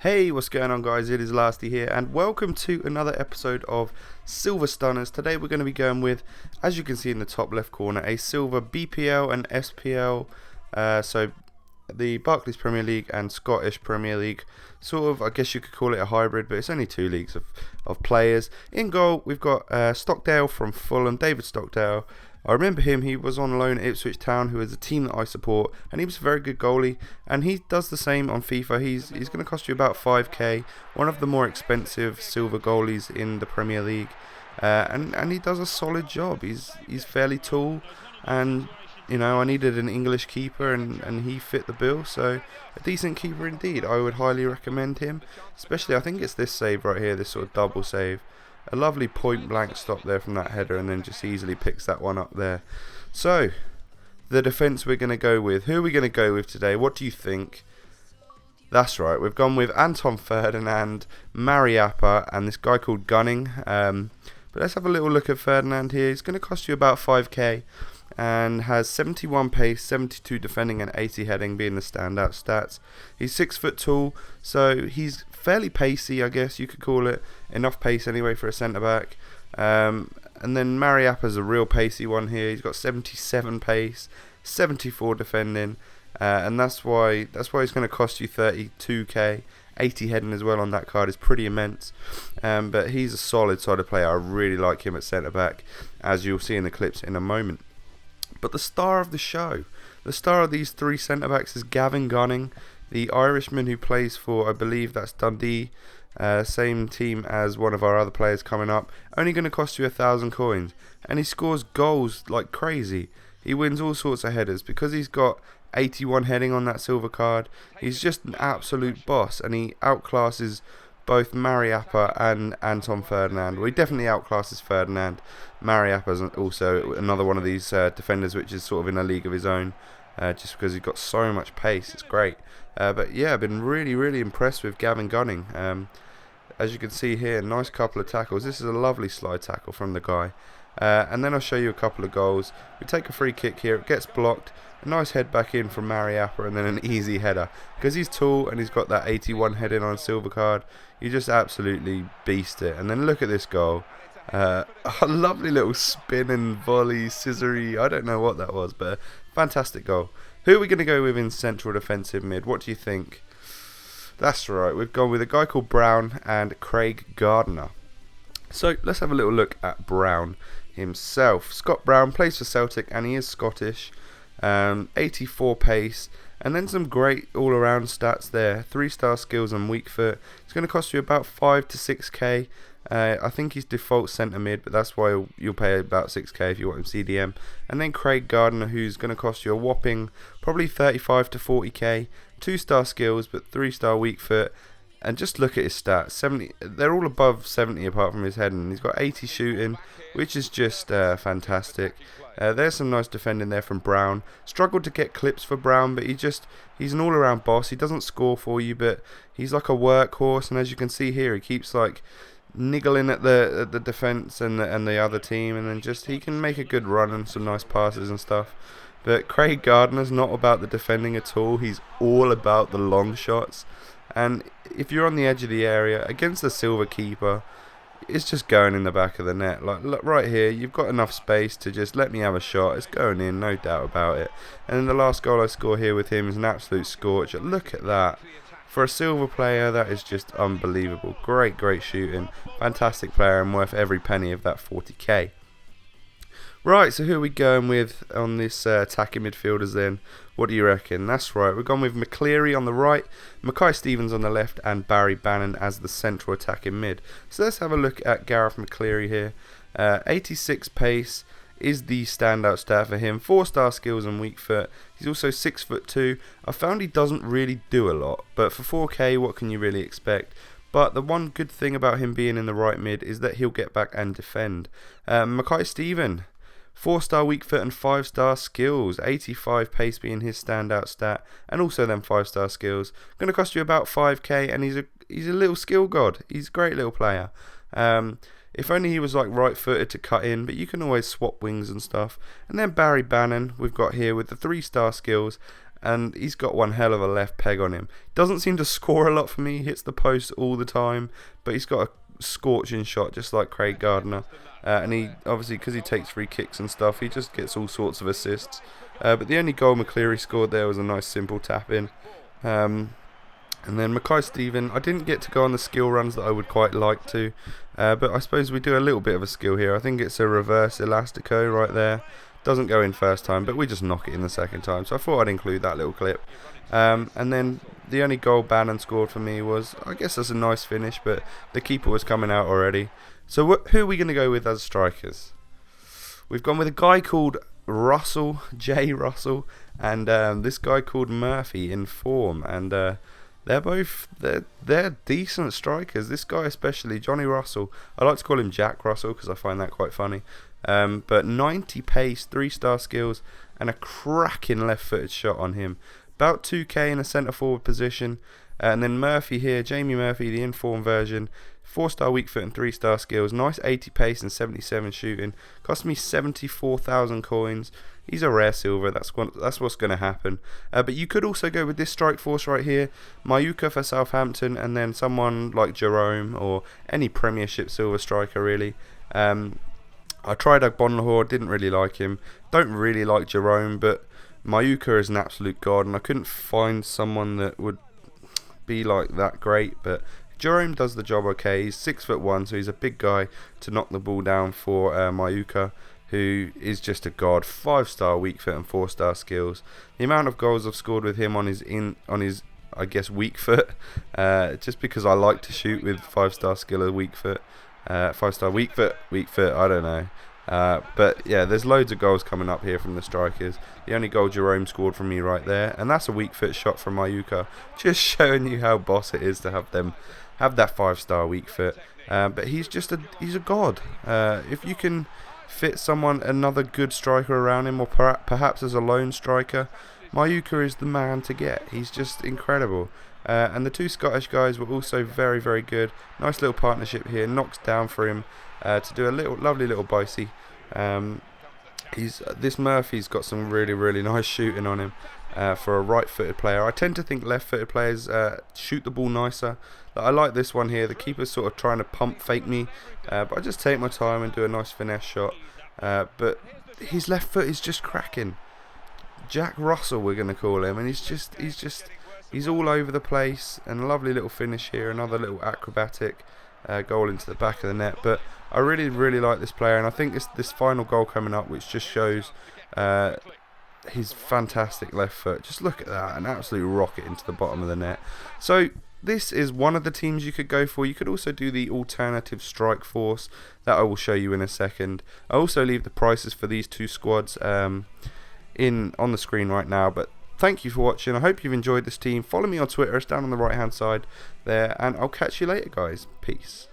Hey, what's going on, guys? It is Lasty here, and welcome to another episode of Silver Stunners. Today we're going to be going with, as you can see in the top left corner, a silver BPL and SPL, so the Barclays Premier League and Scottish Premier League. Sort of, I guess you could call it a hybrid, but it's only two leagues of players. In goal, we've got Stockdale from Fulham, David Stockdale. I remember him, he was on loan at Ipswich Town, who is a team that I support, and he was a very good goalie, and he does the same on FIFA. He's going to cost you about 5k, one of the more expensive silver goalies in the Premier League, and he does a solid job. He's fairly tall, and you know, I needed an English keeper, and he fit the bill, so a decent keeper indeed. I would highly recommend him, especially I think it's this save right here, this sort of double save. A lovely point blank stop there from that header, and then just easily picks that one up there. So, the defence we're going to go with. Who are we going to go with today? What do you think? That's right, we've gone with Anton Ferdinand, Mariappa, and this guy called Gunning. But let's have a little look at Ferdinand here. He's going to cost you about 5k. And has 71 pace, 72 defending and 80 heading being the standout stats. He's 6 foot tall, so he's fairly pacey, I guess you could call it. Enough pace anyway for a centre back. And then Mariappa's a real pacey one here. He's got 77 pace, 74 defending, and that's why he's going to cost you 32k. 80 heading as well on that card is pretty immense, but he's a solid player. I really like him at centre back, as you'll see in the clips in a moment. But the star of the show, the star of these three centre-backs is Gavin Gunning, the Irishman who plays for, I believe that's Dundee, same team as one of our other players coming up. Only going to cost you 1,000 coins, and he scores goals like crazy. He wins all sorts of headers because he's got 81 heading on that silver card. He's just an absolute boss, and he outclasses both Mariappa and Anton Ferdinand. Well, he definitely outclasses Ferdinand. Mariappa's also another one of these defenders which is sort of in a league of his own, just because he's got so much pace. It's great. But yeah, I've been really impressed with Gavin Gunning. As you can see here, nice couple of tackles. This is a lovely slide tackle from the guy. And then I'll show you a couple of goals. We take a free kick here, it gets blocked. A nice head back in from Mariappa, and then an easy header. Because he's tall and he's got that 81 heading on a silver card, you just absolutely beast it. And then look at this goal. A lovely little spin and volley, scissory, I don't know what that was, but a fantastic goal. Who are we going to go with in central defensive mid? What do you think? That's right, we've gone with a guy called Brown and Craig Gardner. So let's have a little look at Brown himself. Scott Brown plays for Celtic and he is Scottish. 84 pace, and then some great all-around stats there. 3-star skills and weak foot. It's going to cost you about 5 to 6k. I think he's default centre mid, but that's why you'll pay about 6k if you want him CDM. And then Craig Gardner, who's going to cost you a whopping probably 35 to 40k. 2-star skills, but 3-star weak foot. And just look at his stats. 70. They're all above 70 apart from his heading. He's got 80 shooting, which is just fantastic. There's some nice defending there from Brown. Struggled to get clips for Brown, but he's an all-around boss. He doesn't score for you, but he's like a workhorse. And as you can see here, he keeps like niggling at the defense and the other team, and then just he can make a good run and some nice passes and stuff. But Craig Gardner's not about the defending at all. He's all about the long shots. And if you're on the edge of the area against the silver keeper, it's just going in the back of the net. Like, look right here, you've got enough space to just let me have a shot. It's going in, no doubt about it. And then the last goal I score here with him is an absolute scorcher. Look at that. For a silver player, that is just unbelievable. Great shooting. Fantastic player and worth every penny of that 40k. Right, so who are we going with on this attacking midfielders then? What do you reckon? That's right, we've gone with McCleary on the right, Mackay Stevens on the left, and Barry Bannon as the central attacking mid. So let's have a look at Gareth McCleary here. 86 pace is the standout stat for him. 4-star skills and weak foot. He's also 6 foot 2. I found he doesn't really do a lot, but for 4k, what can you really expect? But the one good thing about him being in the right mid is that he'll get back and defend. Mackay Stevens. 4-star weak foot and 5-star skills. 85 pace being his standout stat, and also then 5-star skills. Going to cost you about 5k, and he's a little skill god. He's a great little player. If only he was like right-footed to cut in, but you can always swap wings and stuff. And then Barry Bannon we've got here with the 3-star skills and he's got one hell of a left peg on him. Doesn't seem to score a lot for me, he hits the post all the time, but he's got a scorching shot just like Craig Gardner, and he obviously, because he takes free kicks and stuff, he just gets all sorts of assists. But the only goal McCleary scored there was a nice simple tap in. And then Mackay-Steven, I didn't get to go on the skill runs that I would quite like to, but I suppose we do a little bit of a skill here. I think it's a reverse elastico right there. Doesn't go in first time, but we just knock it in the second time, so I thought I'd include that little clip. And then the only goal Bannon scored for me was, I guess that's a nice finish, but the keeper was coming out already. So who are we going to go with as strikers? We've gone with a guy called Russell, J. Russell, and this guy called Murphy in form, and they're decent strikers. This guy especially, Johnny Russell, I like to call him Jack Russell because I find that quite funny. But 90 pace, 3-star skills, and a cracking left-footed shot on him. About 2k in a centre forward position. And then Murphy here, Jamie Murphy, the informed version, 4-star weak foot and 3-star skills, nice 80 pace and 77 shooting. Cost me 74,000 coins. He's a rare silver, that's what's going to happen. But you could also go with this strike force right here, Mayuka for Southampton, and then someone like Jerome or any Premiership silver striker really. I tried Agbonlahor, didn't really like him. Don't really like Jerome, but Mayuka is an absolute god, and I couldn't find someone that would be like that great, but Jerome does the job okay. He's 6'1", so he's a big guy to knock the ball down for Mayuka, who is just a god. 5-star weak foot and 4-star skills. The amount of goals I've scored with him on his I guess weak foot, just because I like to shoot with 5-star skill or weak foot. 5-star weak foot, I don't know. But yeah, there's loads of goals coming up here from the strikers. The only goal Jerome scored from me right there, and that's a weak foot shot from Mayuka. Just showing you how boss it is to have them have that 5-star weak foot. But he's a god. If you can fit another good striker around him, or perhaps as a lone striker, Mayuka is the man to get. He's just incredible. And the two Scottish guys were also very, very good. Nice little partnership here. Knocks down for him to do a lovely little bicey. This Murphy's got some really, really nice shooting on him for a right-footed player. I tend to think left-footed players shoot the ball nicer. I like this one here. The keeper's sort of trying to pump fake me, but I just take my time and do a nice finesse shot. But his left foot is just cracking. Jack Russell, we're going to call him, and he's all over the place. And a lovely little finish here, another little acrobatic goal into the back of the net. But I really, really like this player, and I think this final goal coming up, which just shows his fantastic left foot. Just look at that, an absolute rocket into the bottom of the net. So this is one of the teams you could go for. You could also do the alternative strike force that I will show you in a second. I also leave the prices for these two squads on the screen right now. But thank you for watching. I hope you've enjoyed this team. Follow me on Twitter, it's down on the right hand side there, and I'll catch you later, guys. Peace.